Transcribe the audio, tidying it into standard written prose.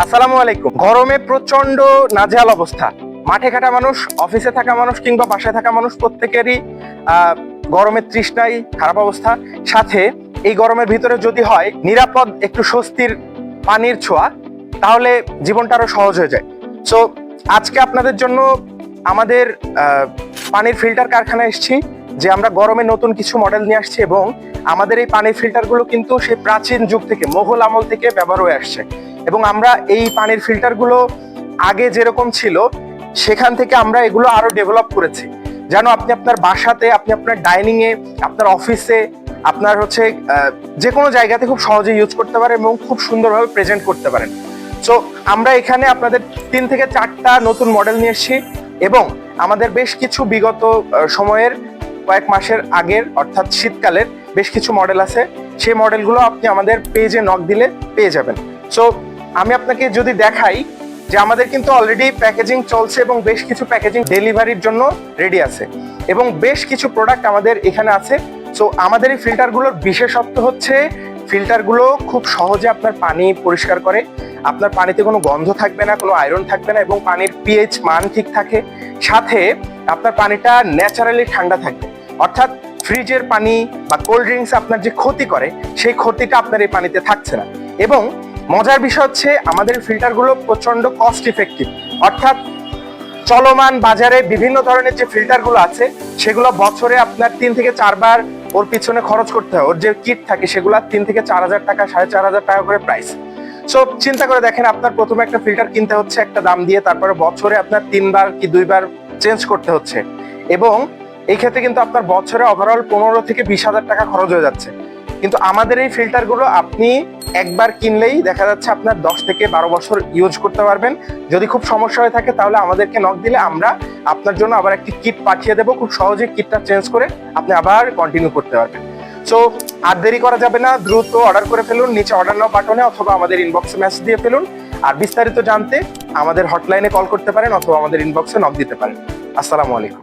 আসসালামু আলাইকুম। গরমে প্রচন্ড নাজেহাল অবস্থা। মাঠে খাটা মানুষ, অফিসে থাকা মানুষ কিংবা বাসায় থাকা মানুষ প্রত্যেকেরই গরমের তৃষ্ণায় খারাপ অবস্থা। সাথে এই গরমের ভিতরে যদি হয় নিরাপদ একটু স্বস্তির পানির ছোঁয়া, তাহলে জীবনটা আরো সহজ হয়ে যায়। সো আজকে আপনাদের জন্য আমাদের পানির ফিল্টার কারখানায় এসেছি, যে আমরা গরমে নতুন কিছু মডেল নিয়ে আসছি এবং আমাদের এই পানির ফিল্টারগুলো কিন্তু সেই প্রাচীন যুগ থেকে, মোগল আমল থেকে ব্যবহার হয়ে আসছে। এবং আমরা এই পানির ফিল্টারগুলো আগে যেরকম ছিল সেখান থেকে আমরা এগুলো আরো ডেভেলপ করেছি, যেন আপনি আপনার বাসাতে, আপনি আপনার ডাইনিং এ, আপনার অফিসে, আপনার যে কোনো জায়গাতে খুব সহজে ইউজ করতে পারেন এবং খুব সুন্দরভাবে প্রেজেন্ট করতে পারেন। সো আমরা এখানে আপনাদের 3 থেকে 4টা নতুন মডেল নিয়ে এসেছি এবং আমাদের বেশ কিছু বিগত সময়ের কয়েক মাসের আগের অর্থাৎ শীতকালের বেশ কিছু মডেল আছে। সেই মডেলগুলো আপনি আমাদের পেজে নক দিলে পেয়ে যাবেন। সো আমি আপনাকে যদি দেখাই যে আমাদের কিন্তু অলরেডি প্যাকেজিং চলছে এবং বেশ কিছু প্যাকেজিং ডেলিভারির জন্য রেডি আছে এবং বেশ কিছু প্রোডাক্ট আমাদের এখানে আছে। সো আমাদের এই ফিল্টারগুলোর বিশেষত্ব হচ্ছে ফিল্টারগুলো খুব সহজে আপনার পানি পরিষ্কার করে, আপনার পানিতে কোনো গন্ধ থাকবে না, কোনো আয়রন থাকবে না এবং পানির পিএইচ মান ঠিক থাকে। সাথে আপনার পানিটা ন্যাচারালি ঠান্ডা থাকবে, অর্থাৎ ফ্রিজের পানি বা কোল্ড ড্রিঙ্কস আপনার যে ক্ষতি করে সেই ক্ষতিটা আপনার এই পানিতে থাকছে না। এবং মজার বিষয় হচ্ছে আমাদের ফিল্টারগুলো প্রচন্ড কস্ট ইফেক্টিভ, অর্থাৎ চলমান বাজারে বিভিন্ন ধরনের যে ফিল্টারগুলো আছে সেগুলো বছরে আপনার 3 থেকে 4 বার ওর পিছনে খরচ করতে হয়। ওর যে কিট থাকে সেগুলো 3 থেকে 4,000 টাকা, 4,500 টাকা করে প্রাইস। সো চিন্তা করে দেখেন, আপনার প্রথমে একটা ফিল্টার কিনতে হচ্ছে একটা দাম দিয়ে, তারপরে বছরে আপনার 3 বার কি 2 বার চেঞ্জ করতে হচ্ছে এবং এই ক্ষেত্রে কিন্তু আপনার বছরে ওভারঅল 15 থেকে 20,000 টাকা খরচ হয়ে যাচ্ছে। কিন্তু আমাদের এই ফিল্টারগুলো আপনি একবার কিনলেই দেখা যাচ্ছে আপনার 10 থেকে 12 বছর ইউজ করতে পারবেন। যদি খুব সমস্যা হয়ে থাকে তাহলে আমাদেরকে নক দিলে আমরা আপনার জন্য আবার একটি কিট পাঠিয়ে দেবো, খুব সহজে কিটটা চেঞ্জ করে আপনি আবার কন্টিনিউ করতে পারবেন। সো আর দেরি করা যাবে না, দ্রুত অর্ডার করে ফেলুন নিচে অর্ডার নাও বাটনে অথবা আমাদের ইনবক্সে মেসেজ দিয়ে ফেলুন। আর বিস্তারিত জানতে আমাদের হটলাইনে কল করতে পারেন অথবা আমাদের ইনবক্সে নক দিতে পারেন। আসসালামু আলাইকুম।